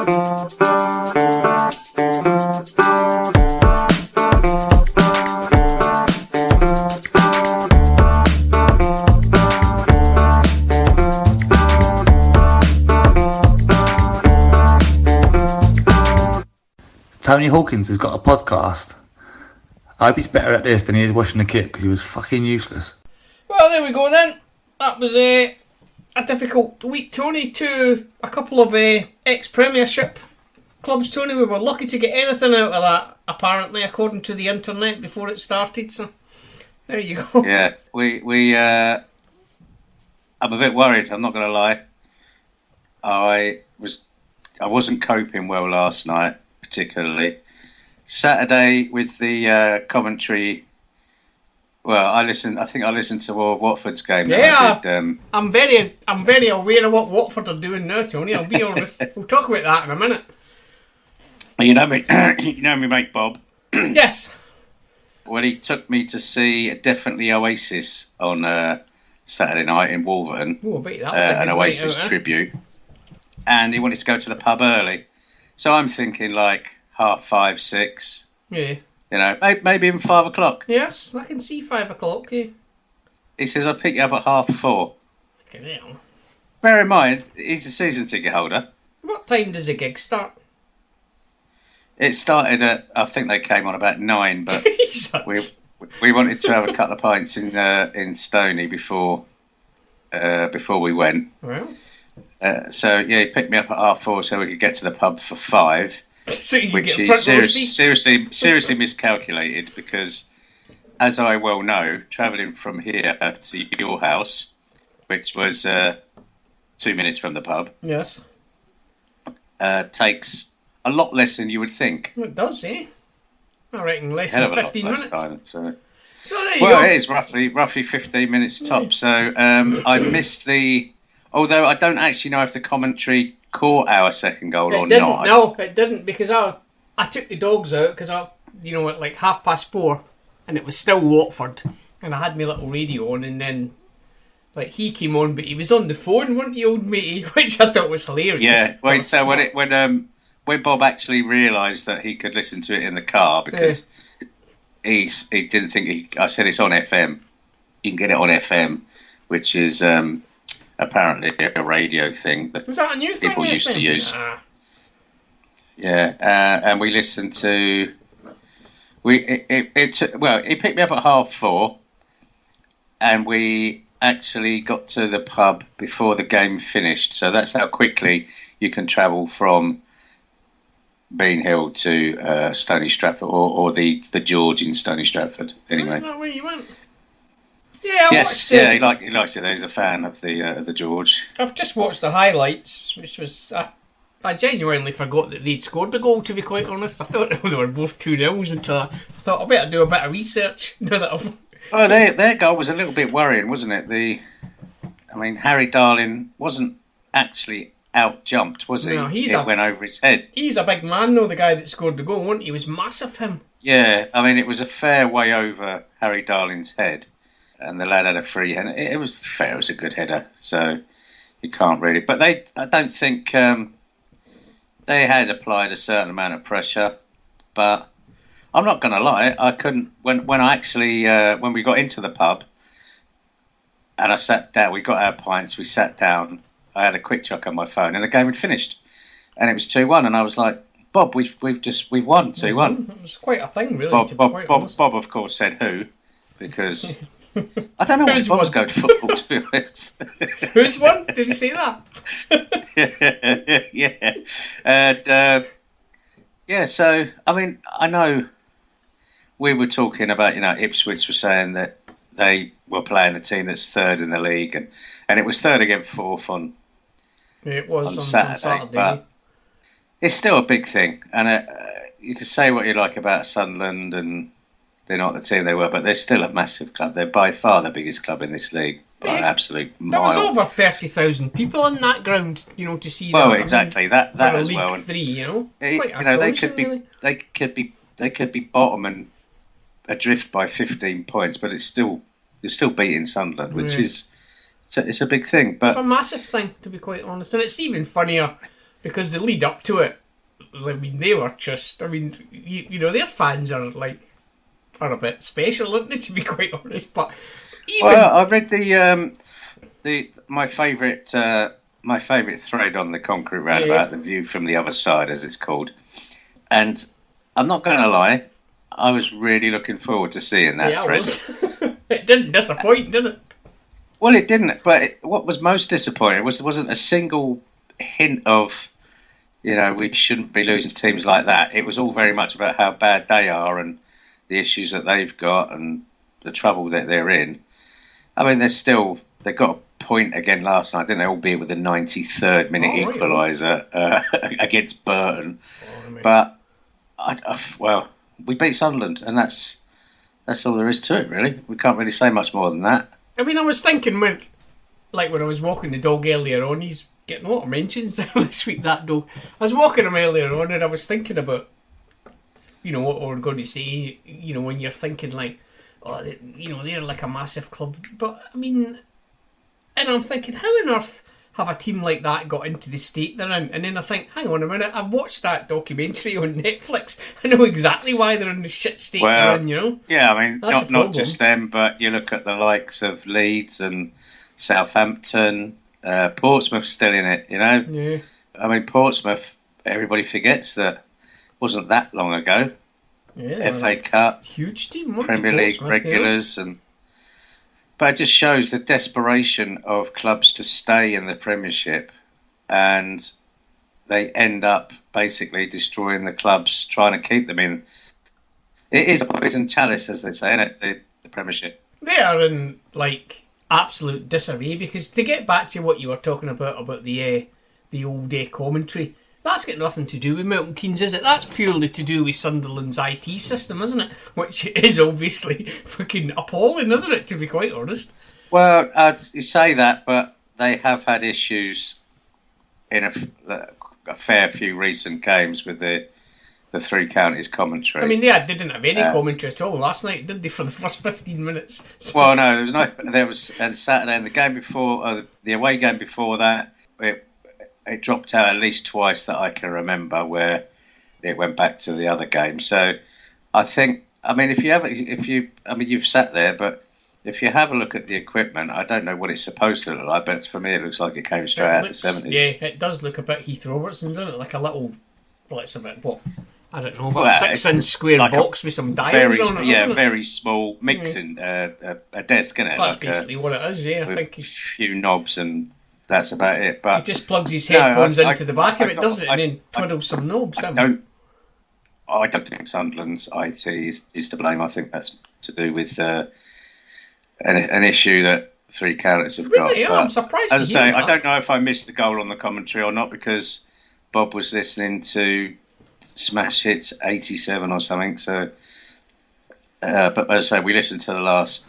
Tony Hawkins has got a podcast. I hope he's better at this than he is washing the kit, because he was fucking useless. Well, there we go then. That was a difficult week, Tony, to a couple of ex-Premiership clubs, Tony. We were lucky to get anything out of that, apparently, according to the internet before it started. So there you go. Yeah, I'm a bit worried, I'm not going to lie. I wasn't coping well last night, particularly. Saturday with the commentary. Well, I think I listened to Watford's game. Yeah, I'm very aware of what Watford are doing now, Tony. I'll be honest. We'll talk about that in a minute. You know me, mate Bob. Yes. Well, he took me to see definitely Oasis on Saturday night in Wolverhampton. Oh, I bet that was an Oasis tribute, and he wanted to go to the pub early. So I'm thinking like 5:30, 6. Yeah. You know, maybe even 5 o'clock. Yes, I can see 5 o'clock. Yeah. He says, I'll pick you up at 4:30. Okay, now. Bear in mind, he's a season ticket holder. What time does the gig start? It started at, I think they came on about 9, but Jesus. we wanted to have a couple of pints in Stoney before we went. Well. So yeah, he picked me up at 4:30 so we could get to the pub for 5. So you which get is seriously miscalculated, because, as I well know, travelling from here to your house, which was 2 minutes from the pub, yes, takes a lot less than you would think. It does, eh? I reckon less than 15 minutes. Time, so there you go. It is roughly 15 minutes top. So I missed the. Although I don't actually know if the commentary caught our second goal or not. No, it didn't, because I took the dogs out because at like 4:30, and it was still Watford, and I had my little radio on, and then like he came on, but he was on the phone, wasn't he, old matey? Which I thought was hilarious. Yeah, when Bob actually realised that he could listen to it in the car, because he didn't think I said it's on FM. You can get it on FM, which is apparently a radio thing that was that a new thing people used to use. Nah. Yeah, and we listened to. He picked me up at 4:30, and we actually got to the pub before the game finished. So that's how quickly you can travel from Bean Hill to Stony Stratford, or the George in Stony Stratford. Anyway, Is that where you went? Yeah, he likes it. He's a fan of the George. I've just watched the highlights, which was I genuinely forgot that they'd scored the goal. To be quite honest, I thought they were both 2-0 until I thought I better do a bit of research now that I've. Oh, their goal was a little bit worrying, wasn't it? Harry Darling wasn't actually out jumped, was he? No, it went over his head. He's a big man though. The guy that scored the goal, wasn't he? He was massive. Him. Yeah, it was a fair way over Harry Darling's head. And the lad had a free hand. It was fair. It was a good header, so you can't really. But I don't think they had applied a certain amount of pressure. But I'm not going to lie. I couldn't when we got into the pub, and I sat down. We got our pints. We sat down. I had a quick check on my phone, and the game had finished, and it was 2-1. And I was like, Bob, we've won 2-1. It was quite a thing, really. Bob, of course, said who, because. I don't know why Bob's go to football, to be honest. Who's won? Did you see that? Yeah. And, so, I know we were talking about, Ipswich were saying that they were playing a team that's third in the league, and it was third against fourth on Saturday. But it's still a big thing. And you could say what you like about Sunderland, and they're not the team they were, but they're still a massive club. They're by far the biggest club in this league by an absolute mile. There was over 30,000 people in that ground, to see that. Well, exactly. That as League well. 3, They could be bottom and adrift by 15 points, but you're still beating Sunderland, which is it's a big thing. But it's a massive thing, to be quite honest, and it's even funnier because the lead up to it, I mean, they were just, I mean, you know, their fans are a bit special, aren't they, to be quite honest? But even... Well, I read my favourite thread on the concrete roundabout, the view from the other side, as it's called, and I'm not going to lie, I was really looking forward to seeing that thread. It didn't disappoint, did it? Well, it didn't. But what was most disappointing was there wasn't a single hint of, you know, we shouldn't be losing to teams like that. It was all very much about how bad they are and the issues that they've got and the trouble that they're in. I mean, they got a point again last night, didn't they? Albeit with the 93rd minute equaliser against Burton. But well, we beat Sunderland, and that's all there is to it, really. We can't really say much more than that. I mean, I was thinking when I was walking the dog earlier on, he's getting a lot of mentions this week, that dog. I was walking him earlier on and I was thinking about, you know, what we're going to say, you know, when you're thinking like, oh, you know, they're like a massive club. But, I mean, and I'm thinking, how on earth have a team like that got into the state they're in? And then I think, hang on a minute, I've watched that documentary on Netflix. I know exactly why they're in the shit state they're in, you know? Yeah, I mean, not just them, but you look at the likes of Leeds and Southampton, Portsmouth's still in it, you know? Yeah. I mean, Portsmouth, everybody forgets that wasn't that long ago. Yeah, FA Cup, huge team, Premier League regulars, but it just shows the desperation of clubs to stay in the Premiership, and they end up basically destroying the clubs trying to keep them in. It is a poison chalice, as they say, isn't it? The Premiership. They are in absolute disarray, because to get back to what you were talking about the old commentary. That's got nothing to do with Milton Keynes, is it? That's purely to do with Sunderland's IT system, isn't it? Which is obviously fucking appalling, isn't it, to be quite honest? Well, you say that, but they have had issues in a fair few recent games with the Three Counties commentary. I mean, they didn't have any commentary at all last night, did they, for the first 15 minutes? So. Well, no, there was and Saturday, and the game before, the away game before that, it dropped out at least twice that I can remember, where it went back to the other game. So I think, I mean, you've sat there, but if you have a look at the equipment, I don't know what it's supposed to look like, but for me it looks like it came straight out of the 70s. Yeah, it does look a bit Heath Robertson, doesn't it? Like a little, well, it's a bit, what, I don't know, about a 6-inch square like box with some dials on it. Yeah, very small mixing, a desk, isn't it? That's like basically what it is, yeah. I think a few knobs and that's about it. But he just plugs his headphones into the back of it, doesn't it? And then twiddles some knobs. I don't think Sunderland's IT is to blame. I think that's to do with an issue that Three Counties have got. Really? I'm surprised. As I say, I don't know if I missed the goal on the commentary or not, because Bob was listening to Smash Hits 87 or something. So, but as I say, we listened to the last.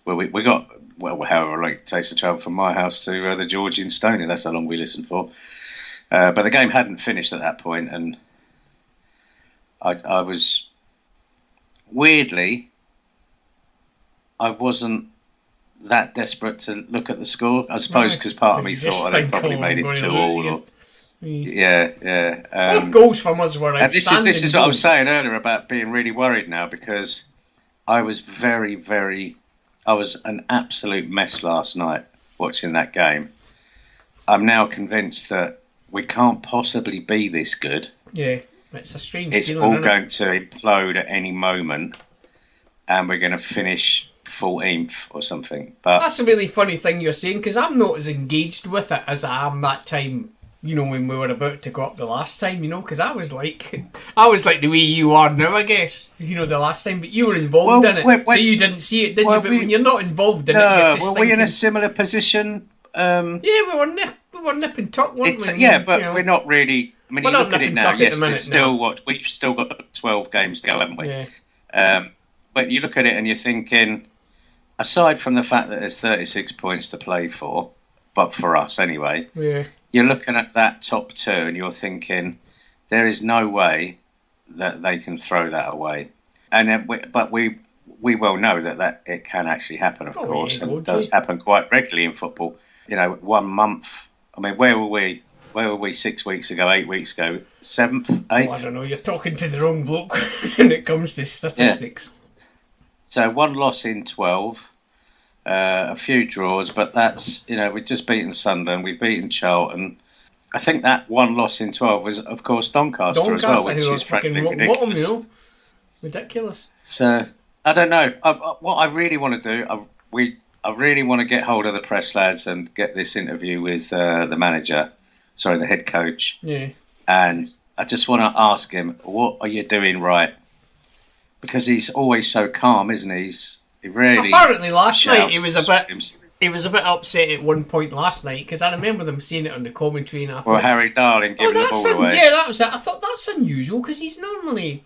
We got. Well, however long it takes to travel from my house to the George in Stoney. That's how long we listened for. But the game hadn't finished at that point, and I was... Weirdly, I wasn't that desperate to look at the score. I suppose because part of me thought they probably made it 2-2. Yeah. Both goals from us were outstanding. And this is what I was saying earlier about being really worried now, because I was I was an absolute mess last night watching that game. I'm now convinced that we can't possibly be this good. Yeah, it's a strange It's feeling, all going to implode at any moment, and we're going to finish 14th or something. But that's a really funny thing you're saying, because I'm not as engaged with it as I am that time, you know, when we were about to go up the last time, you know, because I was like the way you are now, I guess, you know, the last time, but you were involved in it, so you didn't see it, did you? But when you're not involved in it, you're just were we in a similar position? Yeah, we were nip and tuck, weren't we? Yeah, but you know, we're not really. I mean, you look at it now. Yes, there's still we've still got 12 games to go, haven't we? Yeah. But you look at it and you're thinking, aside from the fact that there's 36 points to play for, but for us anyway. Yeah. You're looking at that top two and you're thinking, there is no way that they can throw that away. And but we well know that it can actually happen, of course, and it does happen quite regularly in football. You know, 1 month I mean, where were we? Where were we 6 weeks ago, 8 weeks ago? 7th, 8th? Oh, I don't know. You're talking to the wrong bloke when it comes to statistics. Yeah. So 1 loss in 12, a few draws, but that's, we've just beaten Sunderland, we've beaten Charlton. I think that 1 loss in 12 was, of course, Doncaster as well, which is frankly ridiculous. Ridiculous. So, I don't know. What I really want to do, I really want to get hold of the press lads and get this interview with the head coach. Yeah. And I just want to ask him, what are you doing right? Because he's always so calm, isn't he? He really. Apparently, last night he was a bit upset at one point last night because I remember them seeing it on the commentary, and I thought, well, Harry Darling giving the ball away. Yeah, that was it. I thought that's unusual because he's normally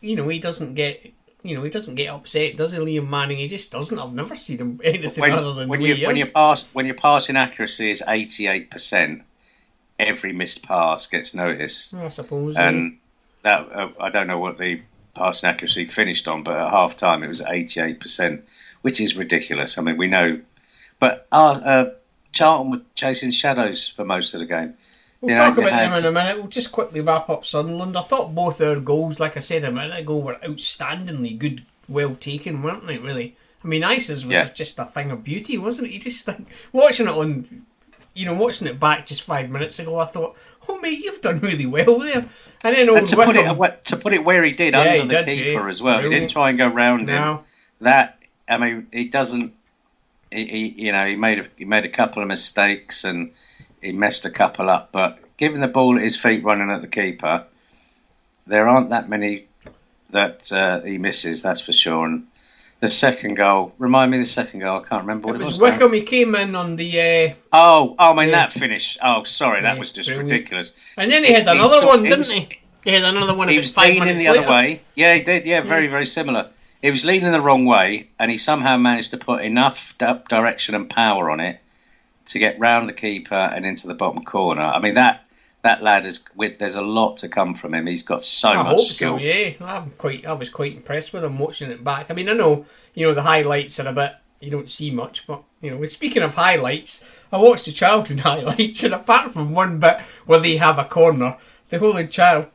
he doesn't get upset, does he, Liam Manning? He just doesn't. I've never seen him anything other than when your passing accuracy is 88%, every missed pass gets noticed. I suppose. And that I don't know what the passing accuracy finished on, but at half time it was 88%, which is ridiculous. I mean, we know, but Charlton were chasing shadows for most of the game. We'll talk about them in a minute. We'll just quickly wrap up Sunderland. I thought both our goals, like I said a minute ago, were outstandingly good, well taken, weren't they, really? I mean, Ice's was just a thing of beauty, wasn't it? You just think, watching it back just 5 minutes ago, I thought, oh mate, you've done really well there. And then to put it where he did, under the keeper as well. Brilliant. He didn't try and go round him. He doesn't. He made a couple of mistakes and he messed a couple up. But given the ball at his feet, running at the keeper, there aren't that many that he misses. That's for sure. And the second goal, remind me of the second goal. I can't remember what it was. Wickham. He came in on the. That finish. Oh, sorry, that was just ridiculous. And then he had another one, didn't he? He had another one. He was leaning the other way. Yeah, he did. Yeah, very, very similar. He was leaning the wrong way, and he somehow managed to put enough direction and power on it to get round the keeper and into the bottom corner. I mean, that lad there's a lot to come from him. He's got so much skill. So, yeah, I was quite impressed with him watching it back. I mean, I know the highlights are a bit, you don't see much, but speaking of highlights, I watched the Charlton highlights, and apart from one bit where they have a corner, the whole entire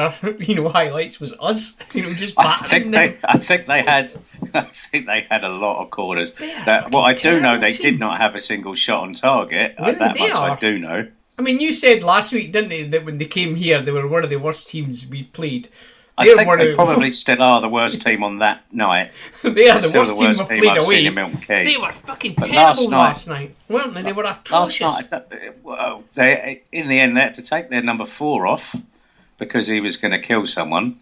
highlights was us, just battering them. I think they had a lot of corners. What I do know, they did not have a single shot on target. Really, I do know. I mean, you said last week, didn't they, that when they came here, they were one of the worst teams we've played. I think they probably still are the worst team on that night. They are the worst team we've played away. They were fucking terrible last night, weren't they? They were atrocious. Last night, in the end, they had to take their number 4 off because he was going to kill someone,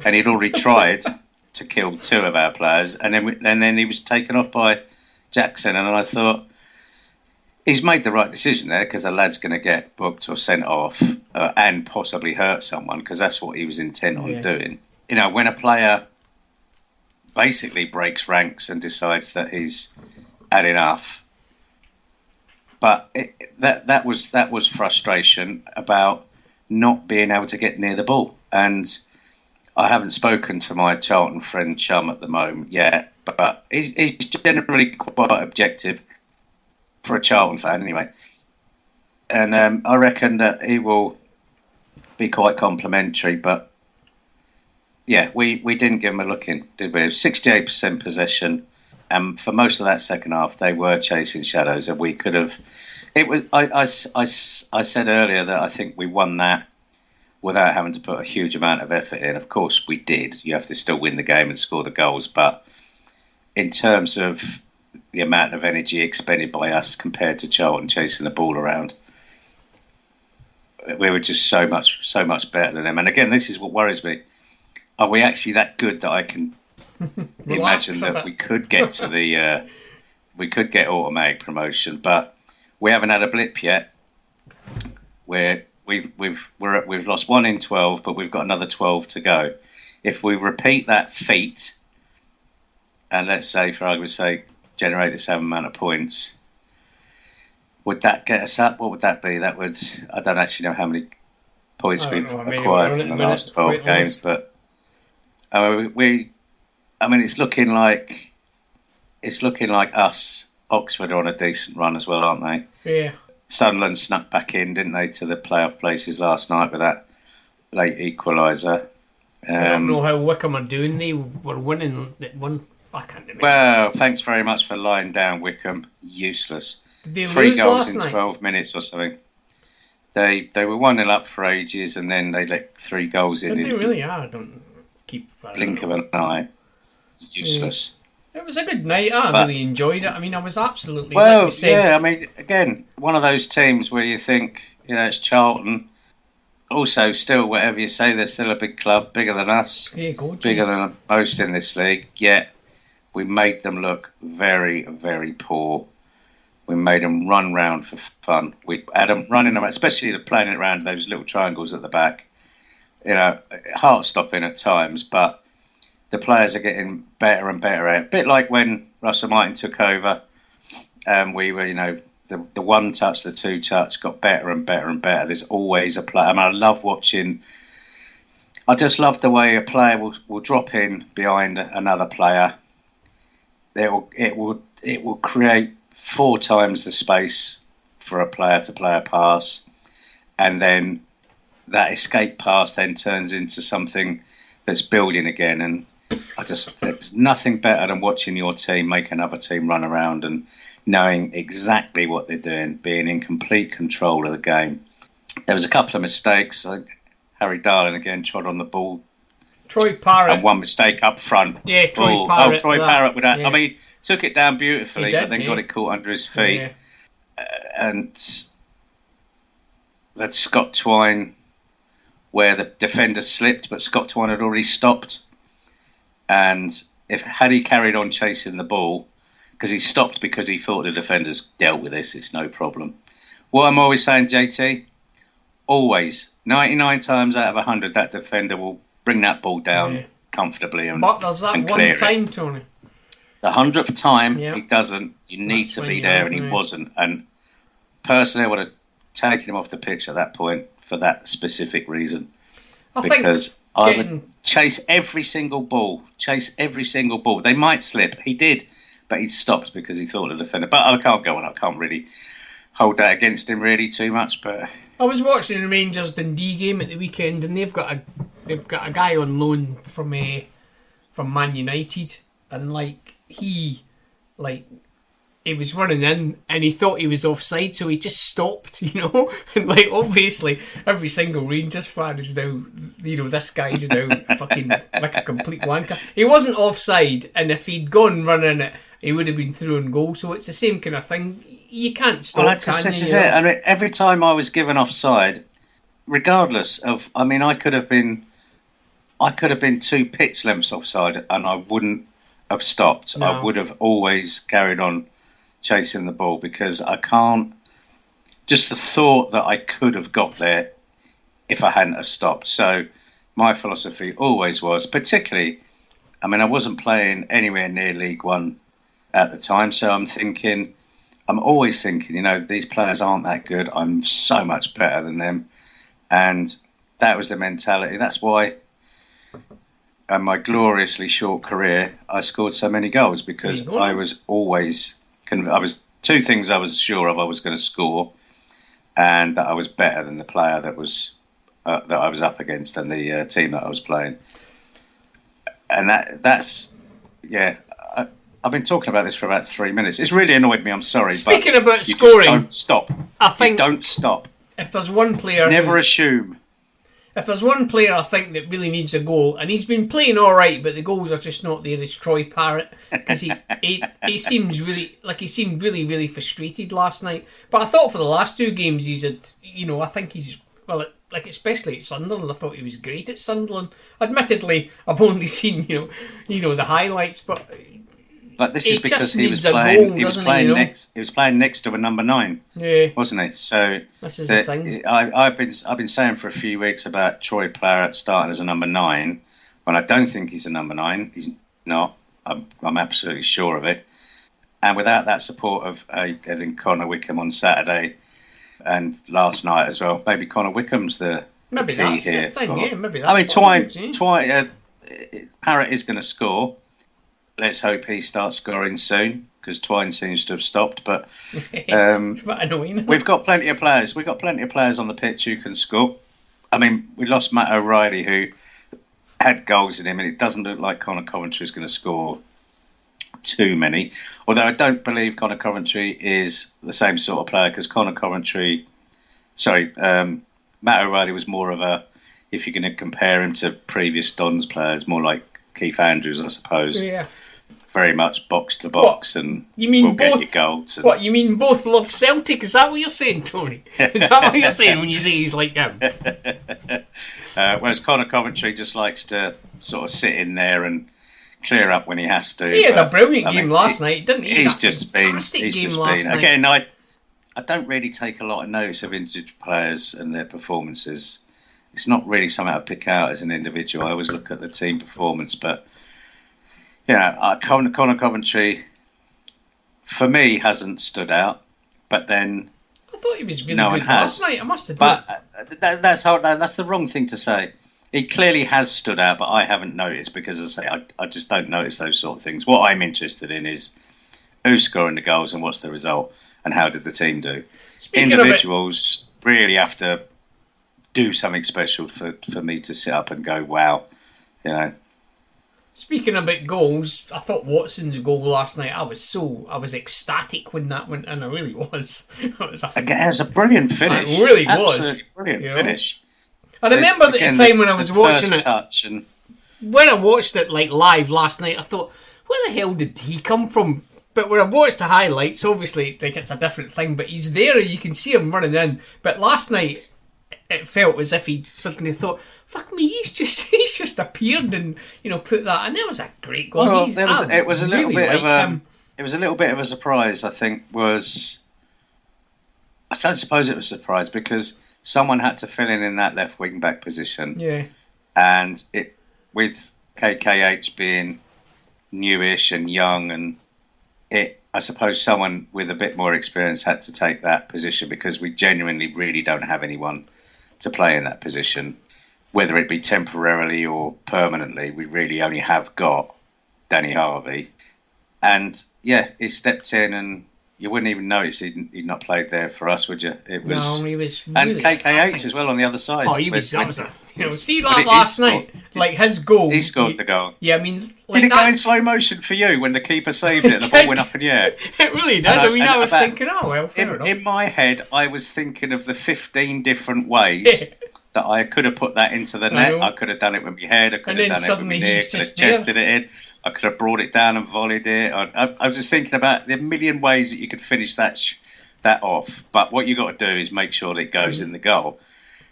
and he'd already tried to kill 2 of our players, and then he was taken off by Jackson, and I thought, he's made the right decision there because the lad's going to get booked or sent off and possibly hurt someone because that's what he was intent on doing. When a player basically breaks ranks and decides that he's had enough, but that was frustration about not being able to get near the ball. And I haven't spoken to my Charlton friend Chum at the moment yet, but he's generally quite objective. For a Charlton fan, anyway. And I reckon that he will be quite complimentary, but yeah, we didn't give him a look in, did we? 68% possession, and for most of that second half, they were chasing shadows, and we could have. It was. I said earlier that I think we won that without having to put a huge amount of effort in. Of course, we did. You have to still win the game and score the goals, but in terms of the amount of energy expended by us compared to Charlton chasing the ball around, we were just so much better than them. And again, this is what worries me. Are we actually that good that I can imagine that we could get to the we could get automatic promotion? But we haven't had a blip yet. Where we've lost 1 in 12, but we've got another 12 to go. If we repeat that feat, and let's say, for argument's sake, generate the same amount of points, would that get us up? What would that be? That would, I don't actually know how many points we've acquired from the last 12 games, but it's looking like us, Oxford, are on a decent run as well, aren't they? Yeah. Sunderland snuck back in, didn't they, to the playoff places last night with that late equaliser. I don't know how Wickham are doing. They were winning that one. I can't remember. Well, thanks very much for lying down, Wickham. Useless. Did they 3 lose goals last in night? 12 minutes or something. They were 1-0 up for ages, and then they let 3 goals in. Did they really? I don't keep. Blink of an eye. Useless. It was a good night. I really enjoyed it. I mean, I was absolutely. Well, like we said, yeah. I mean, again, one of those teams where you think, it's Charlton. Also, still, whatever you say, they're still a big club, bigger than us, bigger than most in this league. Yet we made them look very, very poor. We made them run round for fun. We had them running around, especially playing it around those little triangles at the back. Heart-stopping at times, but the players are getting better and better at it. A bit like when Russell Martin took over, and we were, the 1 touch, the 2 touch got better and better and better. There's always a player. I mean, I love watching. I just love the way a player will drop in behind another player. It will create 4 times the space for a player to play a pass, and then that escape pass then turns into something that's building again. And there's nothing better than watching your team make another team run around and knowing exactly what they're doing, being in complete control of the game. There was a couple of mistakes. I think Harry Darling again trod on the ball. Troy Parrott. And one mistake up front. Yeah, Troy Parrott. Troy Parrott with that. Yeah. I mean, took it down beautifully, Did, but then got it caught under his feet. Yeah. And that Scott Twine, where the defender slipped, but Scott Twine had already stopped. And had he carried on chasing the ball, because he stopped because he thought the defenders dealt with this, it's no problem. What I'm always saying, JT, always, 99 times out of 100, that defender will bring that ball down comfortably and But there's that and one clear time, it. Tony. The 100th time he doesn't, you need That's to when be you there, are, and he yeah. wasn't. And personally, I would have taken him off the pitch at that point for that specific reason. Because I would chase every single ball. They might slip. He did, but he stopped because he thought of the defender. But I can't go on. I can't really hold that against him really too much. But I was watching the Rangers Dundee game at the weekend, and they've got a guy on loan from Man United, and he was running in and he thought he was offside, so he just stopped, and obviously every single Rangers fan is now, this guy's now fucking like a complete wanker. He wasn't offside, and if he'd gone running it, he would have been through on goal. So it's the same kind of thing. You can't stop. Well, this is it. I mean, every time I was given offside, regardless of, I mean, I could have been 2 pitch lengths offside, and I wouldn't have stopped. No. I would have always carried on chasing the ball, because I can't. Just the thought that I could have got there if I hadn't have stopped. So my philosophy always was, particularly, I mean, I wasn't playing anywhere near League One at the time, so I'm always thinking, these players aren't that good. I'm so much better than them. And that was the mentality. That's why in my gloriously short career, I scored so many goals, because I was always... I was 2 things I was sure of: I was going to score, and that I was better than the player that I was up against and the team that I was playing. And that's I've been talking about this for about 3 minutes. It's really annoyed me. I'm sorry. Speaking about you scoring, don't stop. I think don't stop. If there's one player, Never assume. If there's one player I think that really needs a goal, and he's been playing all right, but the goals are just not there, it's Troy Parrott, because he seems really really frustrated last night. But I thought for the last 2 games I think he's especially at Sunderland, I thought he was great at Sunderland. Admittedly, I've only seen the highlights, but this is because he was playing next to a number 9, wasn't he? So this is the thing. I've been saying for a few weeks about Troy Parrott starting as a number 9, when I don't think he's a number 9. He's not. I'm absolutely sure of it. And without that support of, as in Connor Wickham on Saturday and last night as well, maybe Connor Wickham's the maybe key that's here. the thing. Yeah, maybe that's. I mean, Parrott is going to score. Let's hope he starts scoring soon, because Twine seems to have stopped. But But annoying. we've got plenty of players. We've got plenty of players on the pitch who can score. I mean, we lost Matt O'Reilly, who had goals in him, and it doesn't look like Connor Coventry is going to score too many. Although I don't believe Connor Coventry is the same sort of player, because Matt O'Reilly was more of a, if you're going to compare him to previous Dons players, more like Keith Andrews, I suppose. Yeah. Very much box to box, and you mean we'll both, get your goals. What, you mean both love Celtic? Is that what you're saying, Tony? Is that what you're saying when you say he's like him? Whereas Connor Coventry just likes to sort of sit in there and clear up when he has to. He had a brilliant game last night, didn't he? He's just been. Again, I don't really take a lot of notice of individual players and their performances. It's not really something I pick out as an individual. I always look at the team performance, but Connor Coventry, for me, hasn't stood out. But then I thought he was really good last night. I must admit. But that's the wrong thing to say. He clearly has stood out, but I haven't noticed, because, as I say, I just don't notice those sort of things. What I'm interested in is who's scoring the goals and what's the result and how did the team do. Individuals really have to do something special for me to sit up and go, wow, Speaking about goals, I thought Watson's goal last night, I was ecstatic when that went in. I really was. It was a brilliant finish. It really was. Absolutely brilliant finish. I remember at the time when I was watching it. Touch when I watched it live last night, I thought, where the hell did he come from? But when I watched the highlights, obviously, it's a different thing. But he's there, and you can see him running in. But last night, it felt as if he suddenly thought, "Fuck me, he's just appeared and put that." And it was a great goal. Well, it was a little bit of a surprise. I think I don't suppose it was a surprise, because someone had to fill in that left wing back position. Yeah, and with KKH being newish and young, and I suppose someone with a bit more experience had to take that position, because we genuinely really don't have anyone to play in that position, whether it be temporarily or permanently. We really only have got Danny Harvey, and he stepped in, and you wouldn't even notice he'd not played there for us, would you? It was, no, he was really, and KKH as well on the other side. Oh, he was. See that last night, his goal. He scored the goal. Yeah, I mean, did it go in slow motion for you when the keeper saved it and the ball went up in the air? It really did. I was thinking, oh well, fair enough. In my head, I was thinking of the 15 different ways that I could have put that into the net. I could have done it with my head. I could have done it with my knee. I could have chested it in. I could have brought it down and volleyed it. I was just thinking about the million ways that you could finish that off. But what you got to do is make sure that it goes in the goal.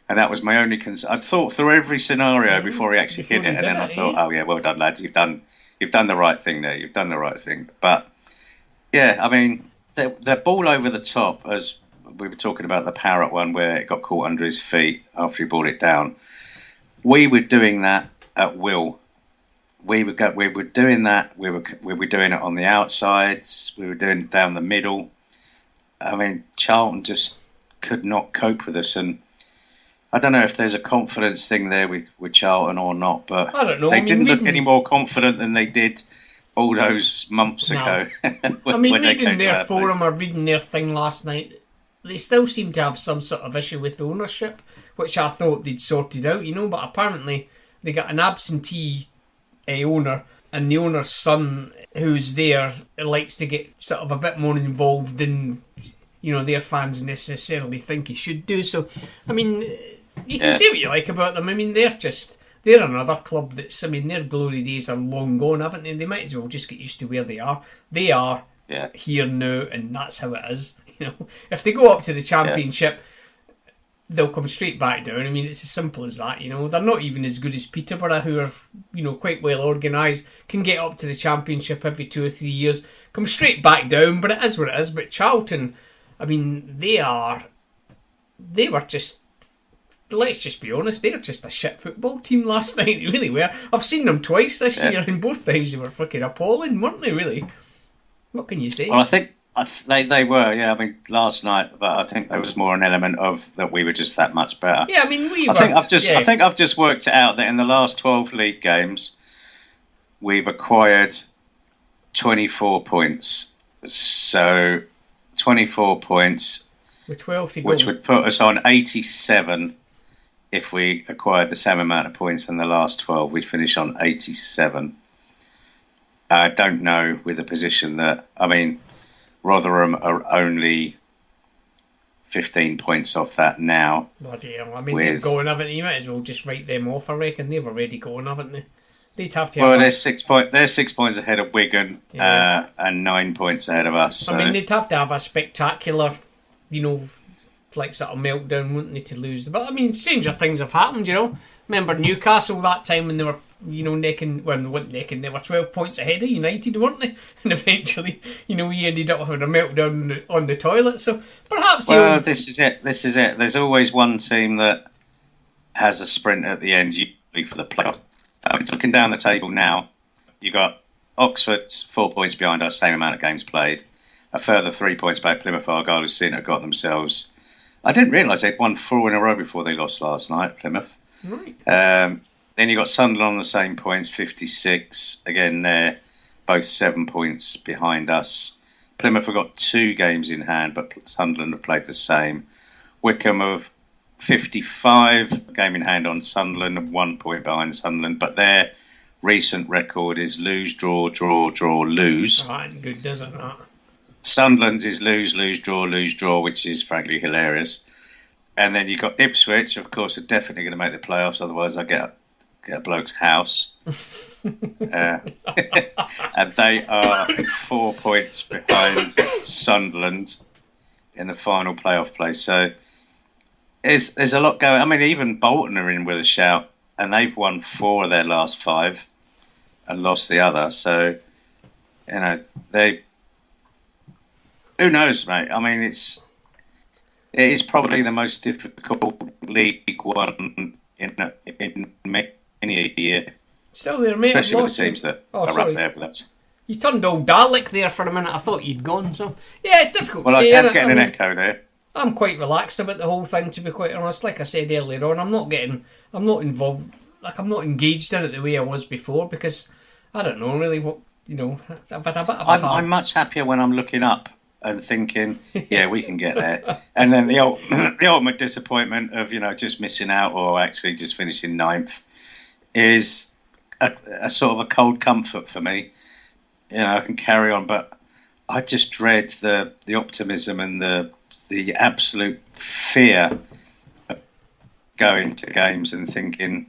And that was my only concern. I thought through every scenario before he actually hit it, and then I thought, oh yeah, well done, lads. You've done the right thing there. You've done the right thing. But yeah, I mean, the ball over the top, as we were talking about the Parrott one where it got caught under his feet after he brought it down. We were doing that at will. We were doing that. We were doing it on the outsides. We were doing it down the middle. I mean, Charlton just could not cope with us, and I don't know if there's a confidence thing there with Charlton or not, but I don't know. They didn't look any more confident than they did all those months ago. Reading their forum or reading their thing last night, they still seem to have some sort of issue with ownership, which I thought they'd sorted out, but apparently they got an absentee owner, and the owner's son, who's there, likes to get sort of a bit more involved than their fans necessarily think he should do. So, I mean, you can say what you like about them. I mean, they're another club that's, their glory days are long gone, haven't they? They might as well just get used to where they are. They are here now, and that's how it is. If they go up to the Championship, they'll come straight back down. I mean, it's as simple as that. They're not even as good as Peterborough, who are quite well organised, can get up to the Championship every 2 or 3 years, come straight back down. But it is what it is. But Charlton, I mean, they were just, let's just be honest, they're just a shit football team last night. They really were. I've seen them twice this year, and both times they were fucking appalling, weren't they, really? What can you say? Well, I think they were, yeah. I mean, last night, but I think there was more an element of that we were just that much better. Yeah, I mean, I think I've just worked it out that in the last 12 league games, we've acquired 24 points. So 24 points, with 12 to go. which would put us on 87. If we acquired the same amount of points in the last 12, we'd finish on 87. I don't know with the position that, I mean, Rotherham are only 15 points off that now. Bloody hell. I mean, they've gone, haven't they? You might as well just write them off, I reckon. They've already gone, haven't they? They'd have to have they're 6 points ahead of Wigan, and 9 points ahead of us. So. I mean, they'd have to have a spectacular, like sort of meltdown, wouldn't they, to lose? But I mean, stranger things have happened, Remember Newcastle that time when they were, necking, well, they weren't necking, they were 12 points ahead of United, weren't they? And eventually, we ended up having a meltdown on the toilet. So perhaps. This is it. There's always one team that has a sprint at the end, usually for the playoff. Looking down the table now, you got Oxford 4 points behind us, same amount of games played. A further 3 points back, Plymouth Argyle, who seem to have got themselves. I didn't realise they'd won 4 in a row before they lost last night, Plymouth. Right. Then you got Sunderland on the same points, 56. Again, they're both 7 points behind us. Plymouth have got 2 games in hand, but Sunderland have played the same. Wickham have 55, game in hand on Sunderland, and 1 point behind Sunderland, but their recent record is lose, draw, draw, draw, lose. Right, good, doesn't that? Sunderland's is lose, lose, draw, which is frankly hilarious. And then you've got Ipswich, of course, are definitely going to make the playoffs, otherwise I get a bloke's house. And they are 4 points behind Sunderland in the final playoff place. So there's a lot going. I mean, even Bolton are in with a shout, and they've won 4 of their last 5 and lost the other. So, who knows, mate? I mean, it is probably the most difficult League One in many a year. Still there, mate. Especially with the teams that are up there with us. You turned all Dalek there for a minute. I thought you'd gone. So yeah, it's difficult to say. Well, I'm getting an echo there. I'm quite relaxed about the whole thing, to be quite honest. Like I said earlier on, I'm not involved. Like, I'm not engaged in it the way I was before, because I don't know really what I've had a bit of I'm much happier when I'm looking up and thinking, yeah, we can get there. And then the ultimate disappointment of just missing out or actually just finishing 9th is a sort of a cold comfort for me. I can carry on, but I just dread the optimism and the absolute fear of going to games and thinking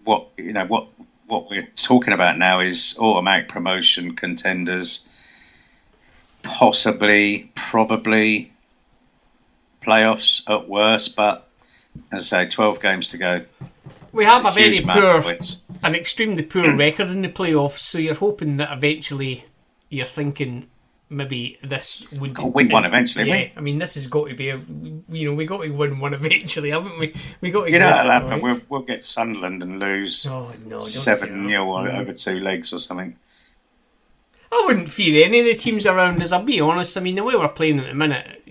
what we're talking about now is automatic promotion contenders, probably playoffs at worst, but as I say, 12 games to go. We have a very poor, an extremely poor record in the playoffs, so you're hoping that eventually you're thinking maybe this would win one eventually. Yeah, I mean, this has got to be we got to win one eventually, haven't we? We got to. That'll happen. Right? We'll get Sunderland and lose 7-0 over 2 legs or something. I wouldn't fear any of the teams around us, I'll be honest. I mean, the way we're playing at the minute,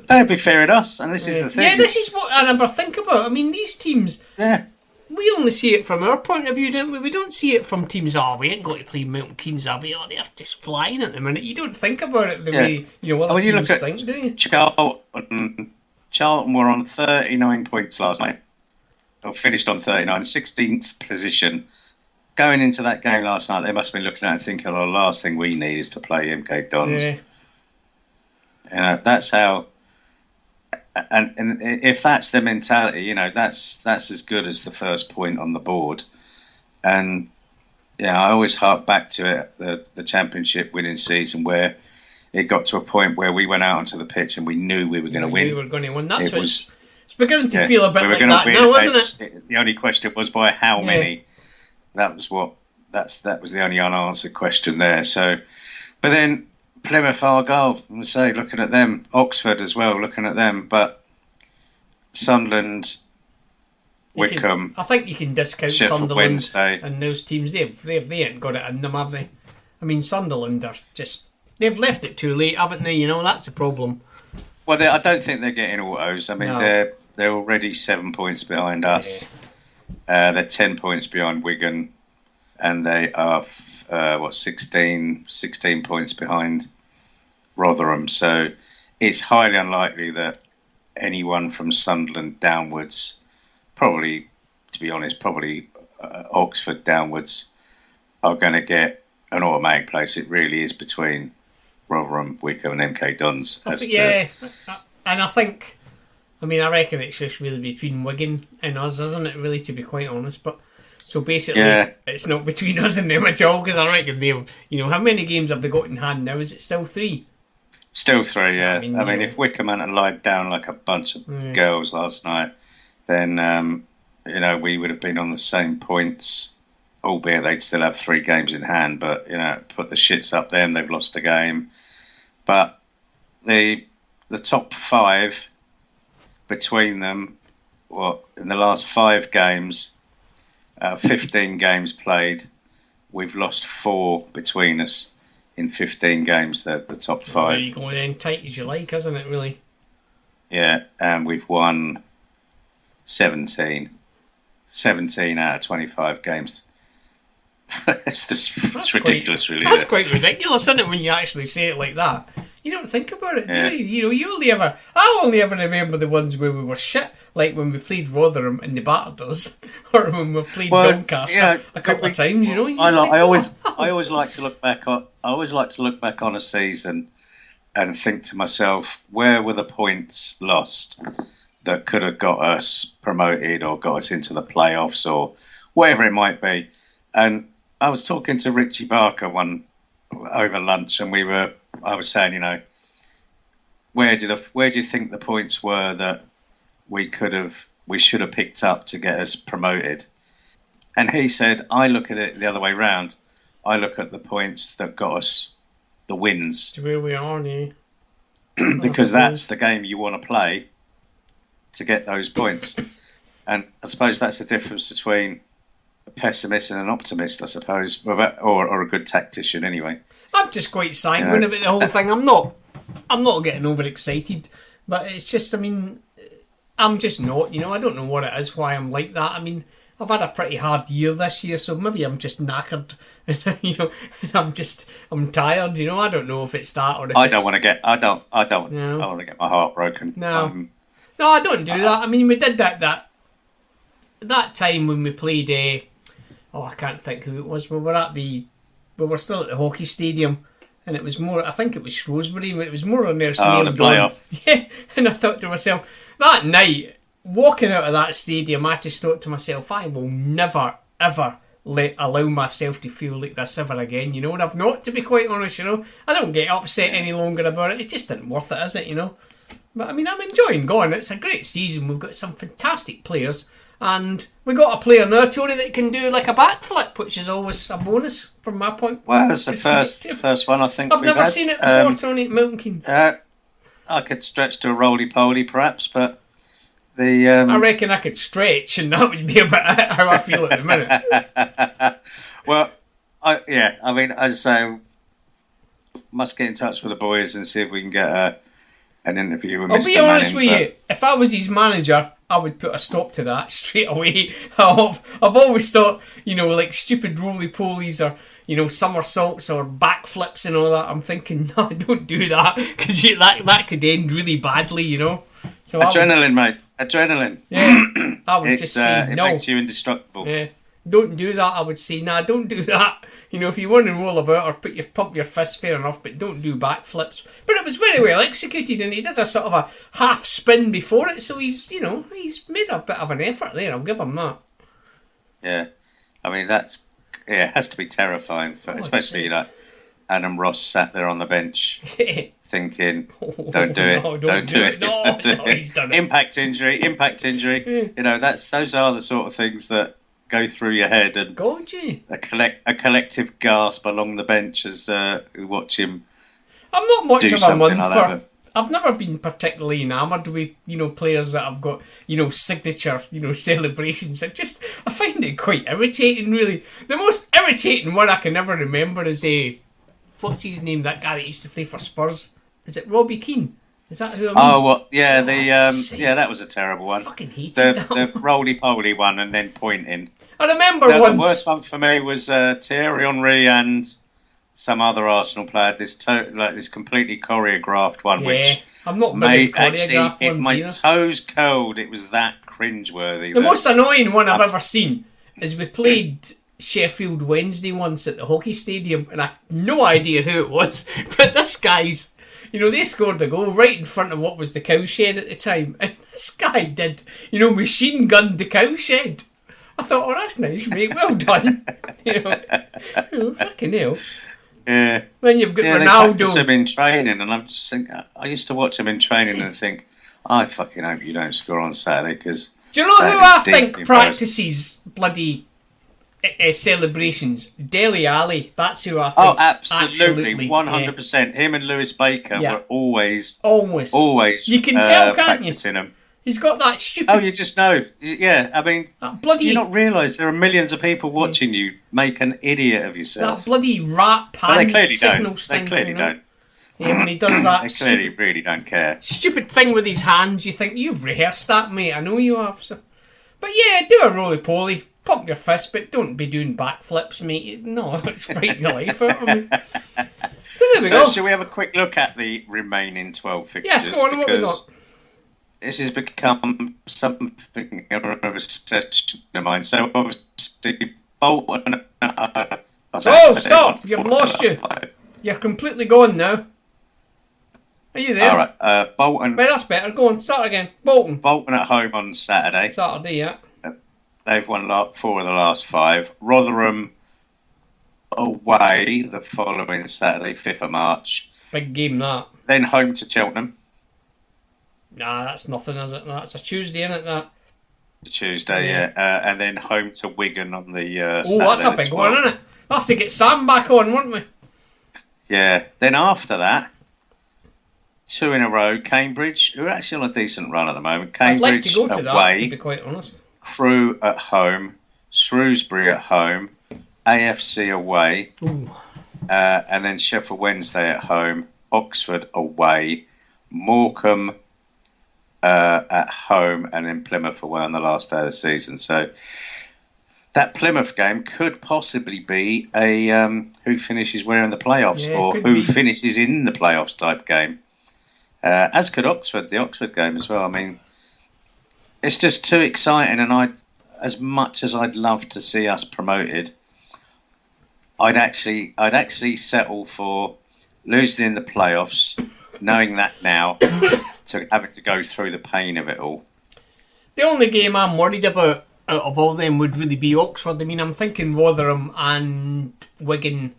They'd be fair at us, and this is the thing. Yeah, this is what I never think about. I mean, these teams, we only see it from our point of view, don't we? We don't see it from teams, we ain't got to play Milton Keynes, are we? They're just flying at the minute. You don't think about it the way, other teams think, do you? Charlton were on 39 points last night, or finished on 39, 16th position. Going into that game last night, they must have been looking at it thinking, the last thing we need is to play MK Dons. Yeah. That's how... And if that's the mentality, that's as good as the first point on the board. And I always hark back to it, the championship winning season, where it got to a point where we went out onto the pitch and we knew we were going to win. We were going to win. It's beginning to feel a bit like that now, wasn't it? The only question was by how many. That was the only unanswered question there. So, but then Plymouth Argyle, looking at them, Oxford as well, looking at them, but Sunderland, Wickham. I think you can discount Sheffield Sunderland Wednesday. And those teams. They ain't got it in them, have they? I mean, Sunderland are they've left it too late, haven't they? That's a problem. Well, I don't think they're getting autos. I mean, they're already 7 points behind us. They're 10 points behind Wigan. and they are 16 points behind Rotherham. So it's highly unlikely that anyone from Sunderland downwards, probably, to be honest, Oxford downwards, are going to get an automatic place. It really is between Rotherham, Wycombe and MK Dons. And I think, I reckon it's just really between Wigan and us, isn't it, really, to be quite honest? But so basically, it's not between us and them at all, because I reckon they've, how many games have they got in hand now? Is it still 3? Still 3, yeah. If Wycombe hadn't lied down like a bunch of girls last night, then, we would have been on the same points, albeit they'd still have 3 games in hand. But, put the shits up them, they've lost a game. But the top 5 between them, in the last 5 games, 15 games played, we've lost 4 between us in 15 games, the top 5. There you go, then, tight as you like, isn't it, really? Yeah, and we've won 17 out of 25 games. It's ridiculous, really. That's quite ridiculous, isn't it, when you actually say it like that? You don't think about it, do you? I only ever remember the ones where we were shit, like when we played Rotherham and they battered us, or when we played Doncaster a couple of times. I always like to look back on a season and think to myself, where were the points lost that could have got us promoted or got us into the playoffs or whatever it might be? And I was talking to Richie Barker over lunch, and I was saying, where do you think the points were that we should have picked up to get us promoted? And he said, I look at it the other way round. I look at the points that got us the wins. To where we are now. Because that's the game you want to play to get those points. And I suppose that's the difference between a pessimist and an optimist, I suppose, or a good tactician anyway. I'm just quite sanguine about the whole thing. I'm not getting overexcited, but it's just, I'm just not, I don't know what it is, why I'm like that. I've had a pretty hard year this year, so maybe I'm just knackered, I'm tired, I don't know if it's that or if I don't want to get my heart broken. No, I don't do that. We did that time when we played, I can't think who it was, we were still at the hockey stadium, and it was more, I think it was Shrewsbury, but it was more or less nailed on. Yeah, and I thought to myself, that night, walking out of that stadium, I just thought to myself, I will never, ever allow myself to feel like this ever again, and I've not, to be quite honest, I don't get upset any longer about it. It just isn't worth it, is it, But, I'm enjoying going. It's a great season. We've got some fantastic players. And we got a player now, Tony, that can do like a backflip, which is always a bonus from my point. Well, it's the first one I think I've never seen it before, Tony, at Milton Keynes. I could stretch to a roly-poly, perhaps, but I reckon I could stretch, and that would be about how I feel at the minute. Well, as I say, must get in touch with the boys and see if we can get an interview with Mr. Manning. I'll be honest with you, if I was his manager, I would put a stop to that straight away. I've always thought, like stupid roly-polies or, somersaults or backflips and all that. I'm thinking, no, don't do that, because that could end really badly, So Adrenaline, mate. Adrenaline. Yeah, I would just say no. It makes you indestructible. Yeah, don't do that. I would say, nah, don't do that. If you want to roll about or pump your fist, fair enough, but don't do backflips. But it was very well executed, and he did a sort of a half spin before it, so he's made a bit of an effort there. I'll give him that. Yeah, it has to be terrifying, especially like Adam Ross sat there on the bench thinking, "Don't do it, don't do it." No, he's done it. Impact injury. Those are the sort of things that go through your head, and a collective gasp along the bench as we watch him. I'm not much do of a something month like that. I've never been particularly enamoured with players that have got signature celebrations. I find it quite irritating, really. The most irritating one I can ever remember is what's his name? That guy that used to play for Spurs. Is it Robbie Keane? Is that who I mean? Oh, what? Yeah, God's sake. that was a terrible one. I fucking hated The that one. roly-poly one and then pointing. I remember The once. worst one for me was Thierry Henry and some other Arsenal player. This completely choreographed one, which I'm not big at actually choreographed ones my either. toes curled. It was that cringeworthy. The most annoying one I've ever seen is we played Sheffield Wednesday once at the hockey stadium, and I have no idea who it was, but this guy's, they scored a goal right in front of what was the cowshed at the time, and this guy did, machine gunned the cowshed. I thought, oh, that's nice, mate, well done. Fucking hell. Yeah. Then you've got They practice Ronaldo. him in training, and I'm just thinking, I used to watch him in training and think, I fucking hope you don't score on Saturday, because Do you know who I think practices bloody celebrations? Dele Alli. That's who I think. Oh, absolutely, 100%. Him and Lewis Baker were always. You can tell, can't you? practicing them. He's got that stupid. Oh, you just know. Yeah, I mean, bloody. do you not realise there are millions of people watching you make an idiot of yourself? That bloody rat pan they clearly signals don't. thing. They clearly don't. Yeah, when he does that They clearly really don't care. stupid thing with his hands, you think you've rehearsed that, mate. I know you have. So. But yeah, do a roly-poly, pump your fist, but don't be doing backflips, mate. No, it's frightening the life out of me. So there we go. Shall we have a quick look at the remaining 12 fixtures? Yes, go on. What we got? This has become something of a obsession of mine. So obviously, Bolton. Oh, stop! You've lost you. You're completely gone now. Are you there? All right, Bolton. Wait, that's better. Go on, start again. Bolton. Bolton at home on Saturday. Saturday, yeah. They've won 4 of the last 5. Rotherham away the following Saturday, 5th of March. Big game, that. Then home to Cheltenham. Nah, that's nothing, is it? That's a Tuesday, isn't it, that? Tuesday, yeah. And then home to Wigan on the Oh, that's a big one, isn't it? We'll have to get Sam back on, won't we? Yeah. Then after that, 2 in a row, Cambridge, who are actually on a decent run at the moment. Cambridge I'd like to go to away, that, to be quite honest. Crewe at home, Shrewsbury at home, AFC away, and then Sheffield Wednesday at home, Oxford away, Morecambe at home, and then Plymouth away on the last day of the season. So that Plymouth game could possibly be a who finishes where in the playoffs, or who finishes in the playoffs type game. As could Oxford, the Oxford game as well. I mean, it's just too exciting, and as much as I'd love to see us promoted, I'd actually settle for losing in the playoffs, knowing that now, to having to go through the pain of it all. The only game I'm worried about out of all them would really be Oxford. I mean, I'm thinking Rotherham and Wigan.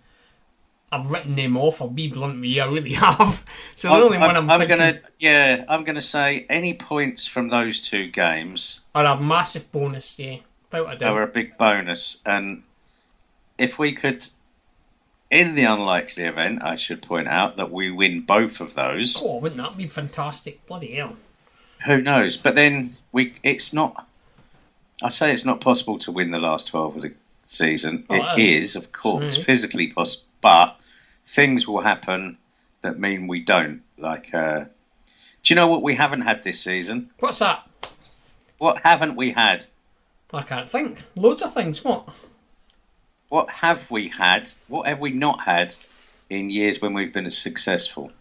I've written them off. I'll be blunt with you, I really have. So the only one I'm thinking... I'm going to say any points from those 2 games are a massive bonus, yeah. Without a doubt. Are a big bonus. And if we could, in the unlikely event, I should point out, that we win both of those... Oh, wouldn't that be fantastic? Bloody hell. Who knows? But then it's not... I say it's not possible to win the last 12 of the season. It is, of course, physically possible. But things will happen that mean we don't. Like, do you know what we haven't had this season? What's that? What haven't we had? I can't think. Loads of things. What? What have we had? What have we not had in years when we've been successful?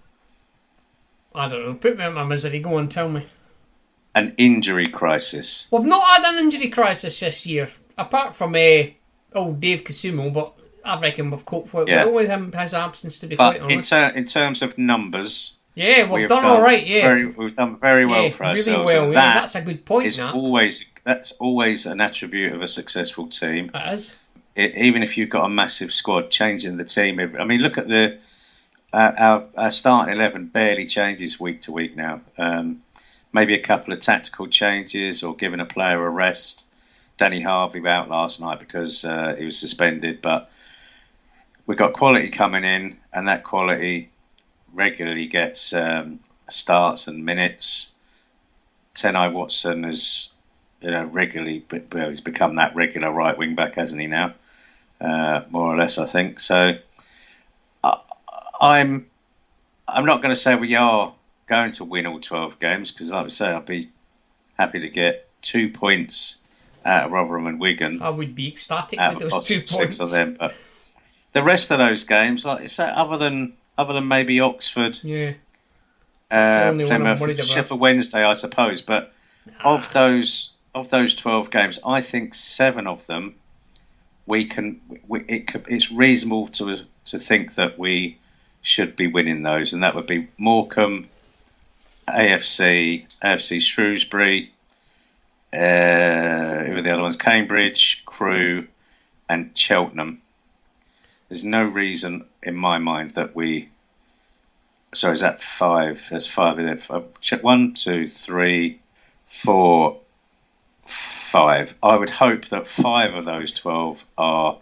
I don't know. Put me in my misery. Go on, tell me. An injury crisis. We've not had an injury crisis this year, apart from Dave Kasumo, but I reckon we've coped quite well with him, his absence, to be quite honest. In terms of numbers... Yeah, we've done all right, yeah. We've done very well for ourselves. Really well, yeah. That's a good point, That's always an attribute of a successful team. It is. Even if you've got a massive squad, changing the team... I mean, look at our starting 11 barely changes week to week now. Maybe a couple of tactical changes or giving a player a rest. Danny Harvey out last night because he was suspended, but we've got quality coming in, and that quality regularly gets starts and minutes. Tenai Watson has, regularly, he's become that regular right wing back, hasn't he now? More or less, I think. So I'm not going to say we are going to win all 12 games because, like I say, I'd be happy to get 2 points out of Rotherham and Wigan. I would be ecstatic Out with of those 2 six points. of them, but the rest of those games, like I say, other than maybe Oxford, Yeah. That's the only one I'm Plymouth, worried about. Sheffield Wednesday, I suppose. But of those 12 games, I think 7 of them it's reasonable to think that we should be winning those, and that would be Morecambe, AFC Shrewsbury, who are the other ones? Cambridge, Crewe, and Cheltenham. There's no reason in my mind that we. Sorry, is that 5? There's 5 in it. 1, 2, 3, 4, 5. I would hope that 5 of those 12 are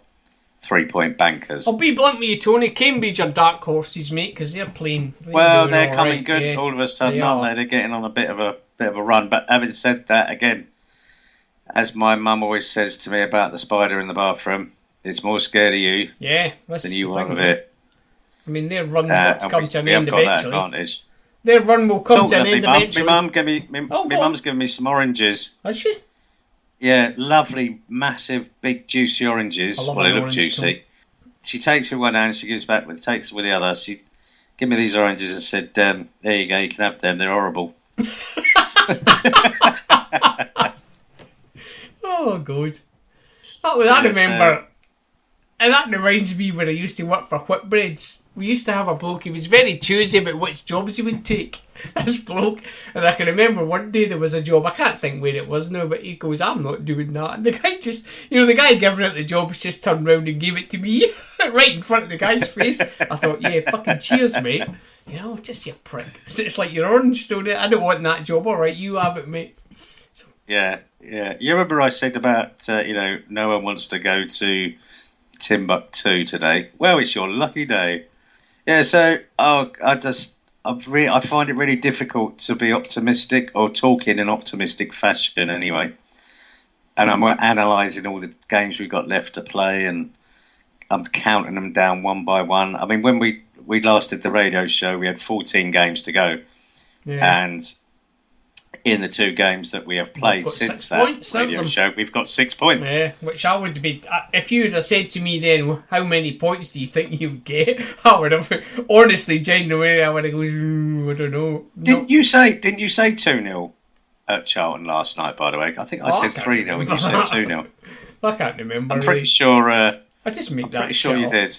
3-point bankers. I'll be blunt with you, Tony. Cambridge are dark horses, mate, because they're playing. Well, they're all coming right, good yeah. all of a sudden, aren't they? They're getting on a bit of a run. But having said that, again, as my mum always says to me about the spider in the bathroom, it's more scared of you than you are of it. I mean, their run's got to come to an end got that eventually. advantage. Their run will come to an end eventually. My mum's given me some oranges. Has she? Yeah, lovely, massive, big, juicy oranges. I love Well, they an look orange juicy. too. She takes with one hand, she gives back, takes with the other. She gave me these oranges and said, "There you go, you can have them. They're horrible." Oh, God. I remember. And that reminds me when I used to work for Whitbreads. We used to have a bloke, he was very choosy about which jobs he would take, this bloke. And I can remember one day there was a job, I can't think where it was now, but he goes, I'm not doing that. And the guy just, the guy giving out the jobs just turned round and gave it to me, right in front of the guy's face. I thought, yeah, fucking cheers, mate. Just you prick. It's like your orange story. I don't want that job, alright, you have it, mate. So. Yeah. You remember I said about, no one wants to go to Timbuktu today? Well, it's your lucky day. Yeah, so I find it really difficult to be optimistic or talk in an optimistic fashion anyway. And I'm analysing all the games we've got left to play, and I'm counting them down one by one. I mean, when we last did the radio show, we had 14 games to go, and in the 2 games that we have played since that radio show, we've got 6 points. Yeah, which I would be... If you would have said to me then, how many points do you think you'd get? I would have... Honestly, genuinely, I would have gone, I don't know. Didn't you say 2-0 at Charlton last night, by the way? I think I said 3-0 and you said 2-0. I can't remember. I'm pretty sure... I just make that pretty sure you did.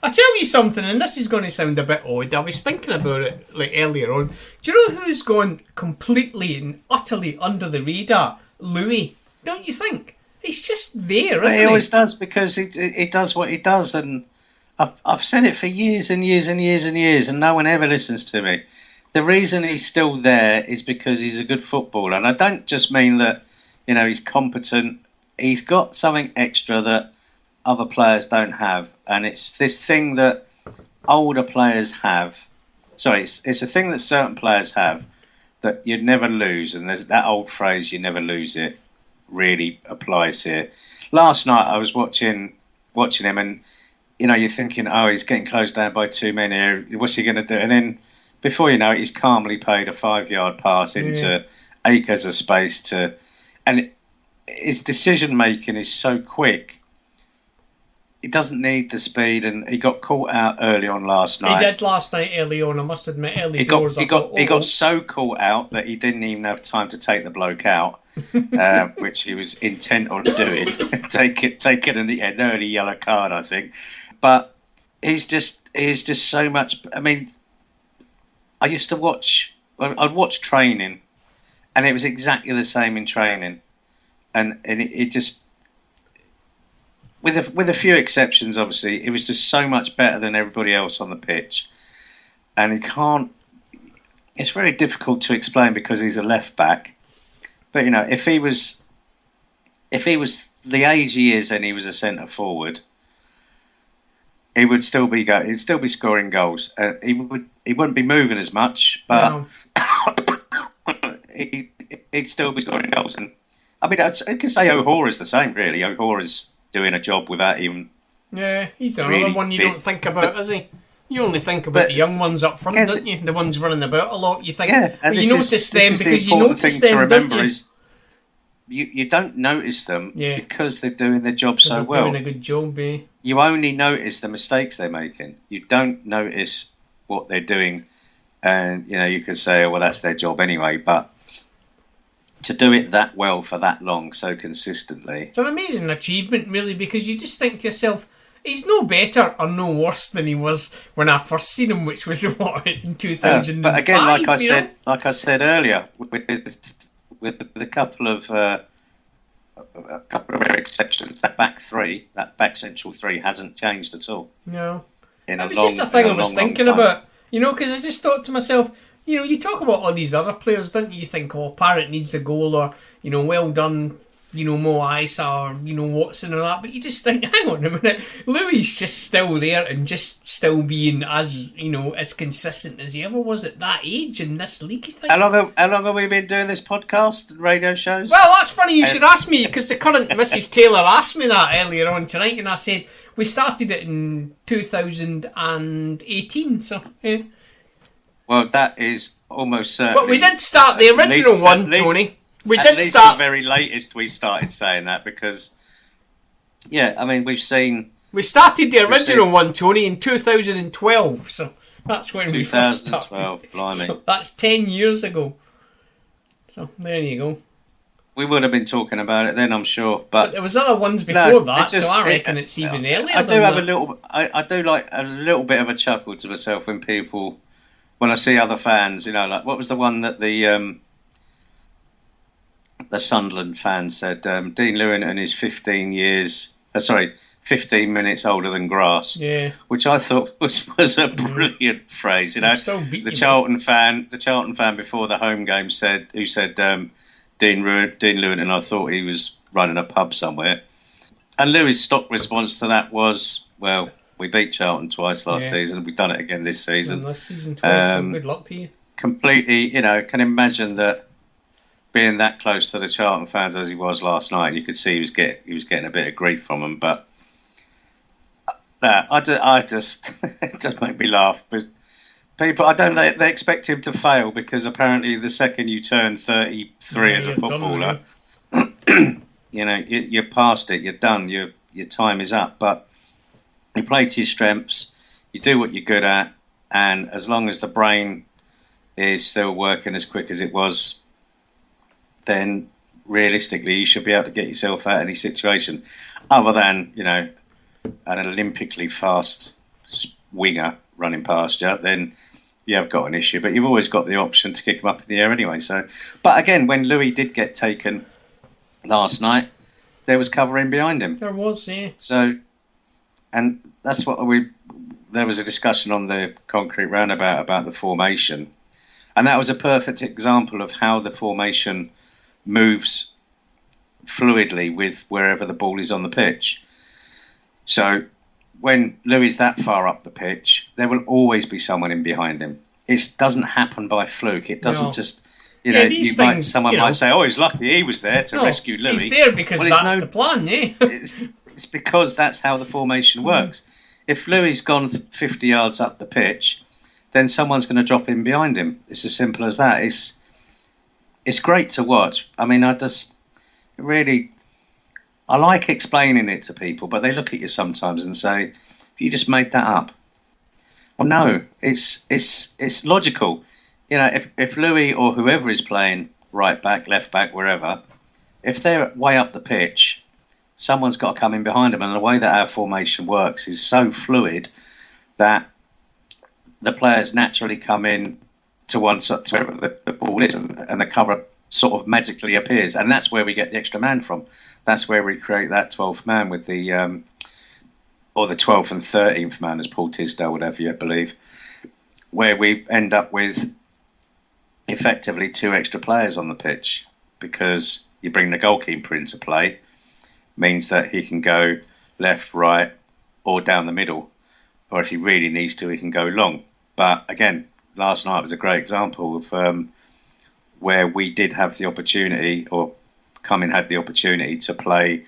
I'll tell you something, and this is going to sound a bit odd. I was thinking about it earlier on. Do you know who's gone completely and utterly under the radar? Louis. Don't you think? He's just there, isn't he? He always does, because he does what he does, and I've said it for years and years and years and years, and no one ever listens to me. The reason he's still there is because he's a good footballer, and I don't just mean that he's competent. He's got something extra that other players don't have, and it's this thing that older players have. Sorry, it's a thing that certain players have that you'd never lose, and there's that old phrase, "You never lose it," really applies here. Last night I was watching him, and you're thinking, oh, he's getting closed down by 2 men here. What's he going to do? And then before you know it, he's calmly paid a 5-yard pass into acres of space and his decision making is so quick. He doesn't need the speed, and he got caught out early on last night. He did last night early on, I must admit. He got so caught out that he didn't even have time to take the bloke out, which he was intent on doing. taking an early yellow card, I think. But he's just so much. I mean, I used to I'd watch training, and it was exactly the same in training, and it just. With a few exceptions, obviously, it was just so much better than everybody else on the pitch. And it's very difficult to explain because he's a left back. But if he was the age he is and he was a centre forward, he would still be he'd still be scoring goals. He wouldn't be moving as much, but he'd still be scoring goals. And I mean, I could say O'Hara's the same, really. O'Hara's doing a job without even. Yeah, he's another really one you don't think about, is he? You only think about the young ones up front, don't you? The ones running about a lot. You think, and you notice them because you notice them, to remember don't you? is you don't notice them because they're doing their job so well. Doing a good job, You only notice the mistakes they're making. You don't notice what they're doing, and you can say, "Oh, well, that's their job anyway." But to do it that well for that long, so consistently, it's an amazing achievement, really, because you just think to yourself, he's no better or no worse than he was when I first seen him, which was what, in 2005. But again, like I said earlier, with a couple of rare exceptions, that back central three hasn't changed at all. No, it was just a thing I was thinking about. Because I just thought to myself, you talk about all these other players, don't you? You think, oh, Parrott needs a goal, or well done, Mo Isa, or Watson and that. But you just think, hang on a minute, Louis just still there and just still being as as consistent as he ever was at that age in this league. You think? How long have we been doing this podcast and radio shows? Well, that's funny you should ask me, because the current Mrs. Taylor asked me that earlier on tonight, and I said we started it in 2018. So yeah. Well, that is almost certain. But we did start the original one, Tony. We did start the very latest. We started saying that because, we've seen. We started the original one, Tony, in 2012. So that's when we first started. 2012, blimey. So that's 10 years ago. So there you go. We would have been talking about it then, I'm sure. But there was other ones before that, so I reckon it's even earlier. I do like a little bit of a chuckle to myself when I see other fans. Like what was the one that the Sunderland fan said? Dean Lewington is 15 minutes older than grass. Yeah, which I thought was a brilliant phrase. The Charlton fan before the home game said Dean Lewington, I thought he was running a pub somewhere. And Louis' stock response to that was, well, we beat Charlton twice last season. We've done it again this season. Last season twice. So good luck to you. Completely, can imagine that being that close to the Charlton fans as he was last night, you could see he was getting a bit of grief from them. But I just it does make me laugh. But people, they expect him to fail because apparently the second you turn 33 as a footballer, you're past it. You're done. Your time is up. But you play to your strengths, you do what you're good at, and as long as the brain is still working as quick as it was, then realistically you should be able to get yourself out of any situation. Other than, an Olympically fast winger running past you, then you have got an issue. But you've always got the option to kick him up in the air anyway. So, but again, when Louis did get taken last night, there was covering behind him. There was, yeah. So, and that's what there was a discussion on the concrete roundabout about the formation. And that was a perfect example of how the formation moves fluidly with wherever the ball is on the pitch. So when Louis is that far up the pitch, there will always be someone in behind him. It doesn't happen by fluke. It doesn't just... someone might say, "Oh, he's lucky he was there to rescue Louis." He's there because that's the plan, yeah. It's because that's how the formation works. If Louis gone 50 yards up the pitch, then someone's going to drop in behind him. It's as simple as that. It's great to watch. I mean, I like explaining it to people, but they look at you sometimes and say, "Have you just made that up?" Well, no, it's logical. If Louis or whoever is playing right back, left back, wherever, if they're way up the pitch, someone's got to come in behind them. And the way that our formation works is so fluid that the players naturally come in to one side, to wherever the ball is, and the cover sort of magically appears. And that's where we get the extra man from. That's where we create that 12th man with the, or the 12th and 13th man, as Paul Tisdale would have you believe, where we end up with effectively two extra players on the pitch, because you bring the goalkeeper into play, means that he can go left, right, or down the middle, or if he really needs to, he can go long. But again, last night was a great example of where we did have the opportunity, or Cumming had the opportunity to play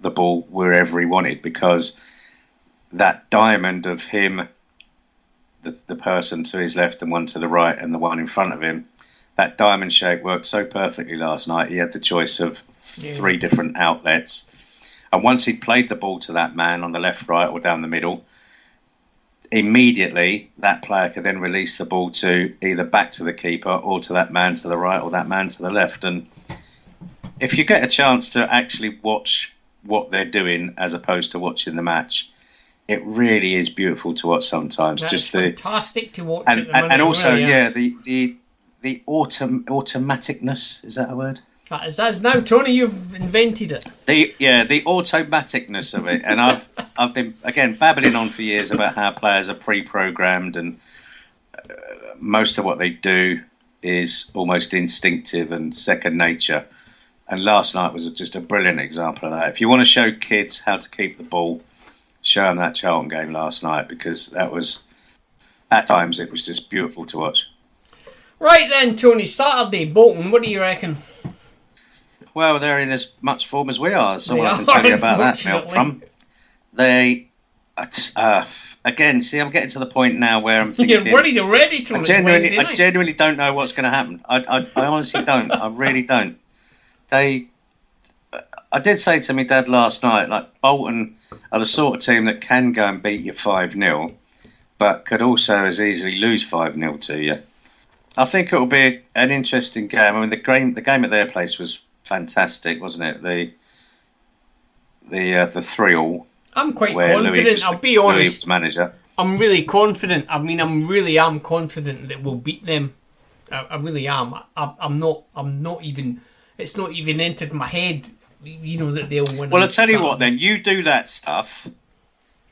the ball wherever he wanted, because that diamond of him the person to his left and one to the right and the one in front of him. That diamond shape worked so perfectly last night. He had the choice of 3 different outlets. And once he'd played the ball to that man on the left, right, or down the middle, immediately that player could then release the ball to either back to the keeper or to that man to the right or that man to the left. And if you get a chance to actually watch what they're doing as opposed to watching the match, it really is beautiful to watch sometimes. That's just fantastic to watch. And also, really the automaticness, is that a word? That is now, Tony. You've invented it. The automaticness of it, and I've been again babbling on for years about how players are pre-programmed, and most of what they do is almost instinctive and second nature. And last night was just a brilliant example of that. If you want to show kids how to keep the ball, show them that Charlton game last night, because that was, at times, it was just beautiful to watch. Right then, Tony, Saturday, Bolton, what do you reckon? Well, they're in as much form as we are, so I can tell you about that, Milk. They, again, see, I'm getting to the point now where I'm thinking... You're worried already, Tony. I genuinely don't know what's going to happen. I honestly don't. I really don't. I did say to my dad last night, like, Bolton are the sort of team that can go and beat you 5-0, but could also as easily lose 5-0 to you. I think it will be an interesting game. I mean, the game at their place was fantastic, wasn't it? The 3-3. I'm quite confident. I'll be honest. Louis was manager. I'm really confident. I mean, am confident that we'll beat them. I really am. I'm not even. It's not even entered my head. That they'll win. Well, I'll tell you what. Then you do that stuff.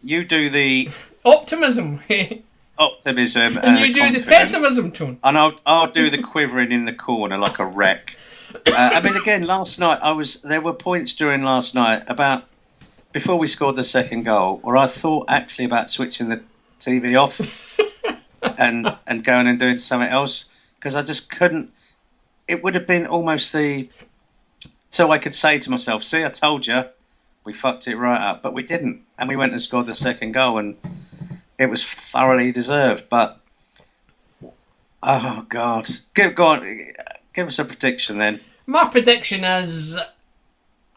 You do the optimism. Optimism, and you do the pessimism, Tone. And I'll do the quivering in the corner like a wreck. I mean, again, last night there were points during last night about before we scored the second goal, where I thought actually about switching the TV off and going and doing something else, because I just couldn't. It would have been almost so I could say to myself, "See, I told you, we fucked it right up," but we didn't, and we went and scored the second goal, and it was thoroughly deserved. But oh God, give us a prediction then. My prediction is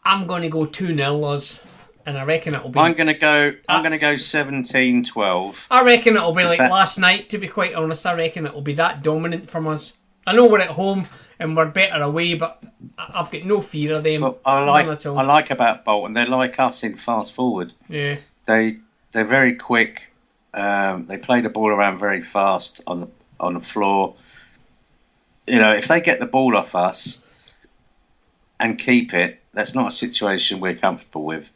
I'm going to go 2-0 us, and I reckon it'll be. I'm going to go 17-12. I reckon it'll be like last night. To be quite honest, I reckon it'll be that dominant from us. I know we're at home and we're better away, but I've got no fear of them. Well, I like about Bolton. They're like us in fast forward. Yeah, they're very quick. They play the ball around very fast on the floor. If they get the ball off us and keep it, that's not a situation we're comfortable with.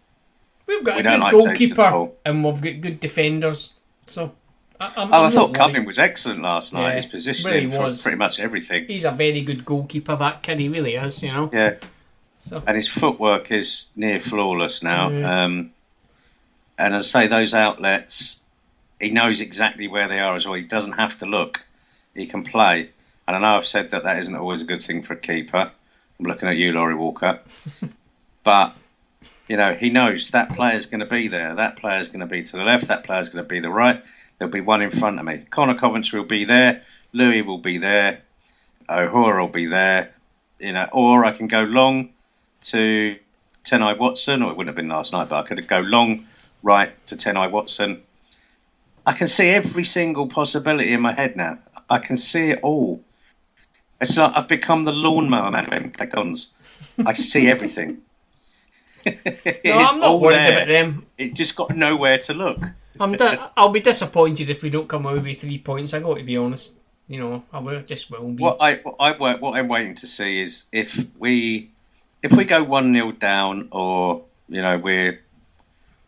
We've got a good goalkeeper and we've got good defenders. So I thought Cumming was excellent last night. His positioning really for pretty much everything. He's a very good goalkeeper. That kid, he really is. Yeah. So. And his footwork is near flawless now. Yeah. And as I say, those outlets, he knows exactly where they are as well. He doesn't have to look. He can play. And I know I've said that isn't always a good thing for a keeper. I'm looking at you, Laurie Walker. But, he knows that player's going to be there. That player's going to be to the left. That player's going to be the right. There'll be one in front of me. Connor Coventry will be there. Louis will be there. O'Hora will be there. Or I can go long to Tenai Watson, or it wouldn't have been last night, but I could go long right to Tenai Watson. I can see every single possibility in my head now. I can see it all. It's like I've become the lawnmower man of McDonald's. I see everything. I'm not worried about them. It's just got nowhere to look. I'll be disappointed if we don't come away with 3 points. I got to be honest. I just will be. What I'm waiting to see is if we go 1-0 down, or we're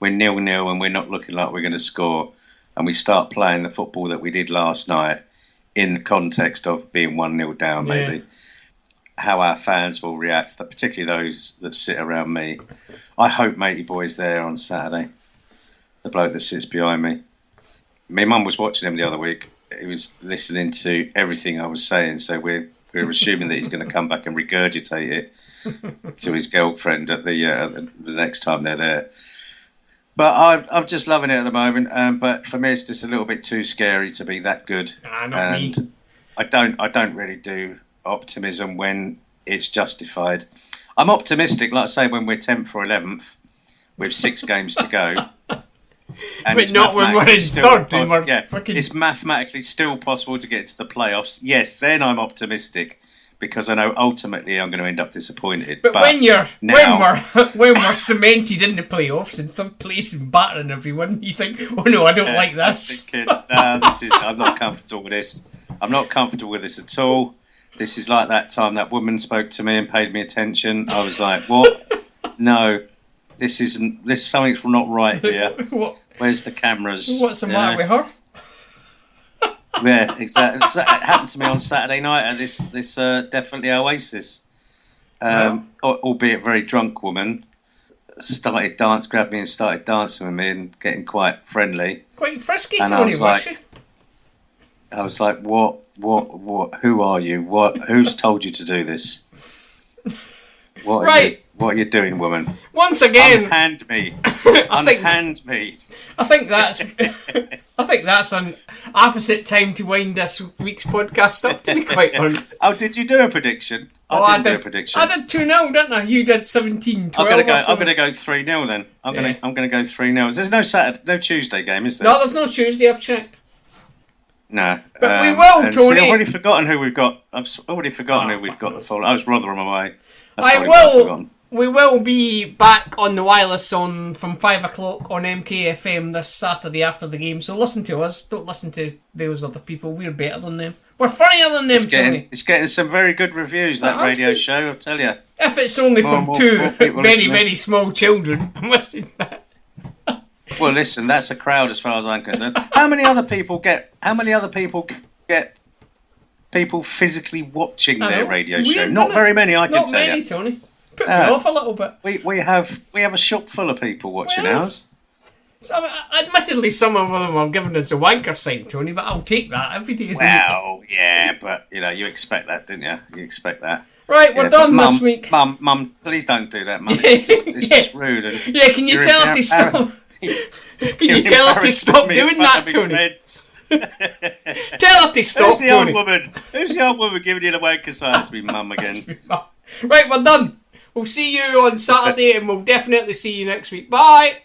0-0 and we're not looking like we're going to score, and we start playing the football that we did last night in the context of being 1-0 down, maybe. How our fans will react, particularly those that sit around me. I hope Matey Boy's there on Saturday. The bloke that sits behind me. My mum was watching him the other week. He was listening to everything I was saying, so we're assuming that he's going to come back and regurgitate it to his girlfriend at the next time they're there. But I'm just loving it at the moment. But for me, it's just a little bit too scary to be that good. Not me. I don't really do optimism when it's justified. I'm optimistic, like I say, when we're 10th or 11th with 6 games to go. And but not when we're in third. It's mathematically still possible to get to the playoffs. Yes, then I'm optimistic because I know ultimately I'm going to end up disappointed. But when we're cemented in the playoffs in third place and battering everyone, you think, oh no, I don't like this. I'm not comfortable with this. I'm not comfortable with this at all. This is like that time that woman spoke to me and paid me attention. I was like, what? No, something's not right here. What? Where's the cameras? What's the matter with her? Yeah, exactly. It happened to me on Saturday night at this definitely Oasis, albeit very drunk woman. Grabbed me and started dancing with me and getting quite friendly. Quite frisky, Tony, was she? I was like, what, who are you? Who's told you to do this? What are you doing, woman? Once again... Unhand me. Unhand me. I think that's an opposite time to wind this week's podcast up, to be quite honest. Oh, did you do a prediction? I didn't do a prediction. I did 2-0, didn't I? You did 17-12. I'm gonna go 3-0 then. I'm gonna go 3-0. There's no Tuesday game, is there? No, there's no Tuesday. I've checked. No, but we will, Tony. See, I've already forgotten who we've got. I've already forgotten who we've got. I was Rotherham away. We will be back on the wireless from 5 o'clock on MKFM this Saturday after the game. So listen to us. Don't listen to those other people. We're better than them. We're funnier than them, Tony. It's getting some very good reviews, that radio show, I'll tell you. If it's only from two very, very small children. I must admit. Well, listen, that's a crowd as far as I'm concerned. How many other people get people physically watching their radio show? Not very many, I can tell you. Not many, Tony. Put me off a little bit. We have a shop full of people watching ours. So, admittedly, some of them are giving us a wanker sign, Tony, but I'll take that every day. Well, yeah, but you expect that, didn't you? You expect that. Right, we're done this week. Mum, please don't do that, Mum. It's just rude. And can you tell her to stop? Can you tell her to stop doing that, Tony? Tell her to stop, Tony. Who's the old woman giving you the wanker sign? It's me mum again. Right, we're done. We'll see you on Saturday and we'll definitely see you next week. Bye!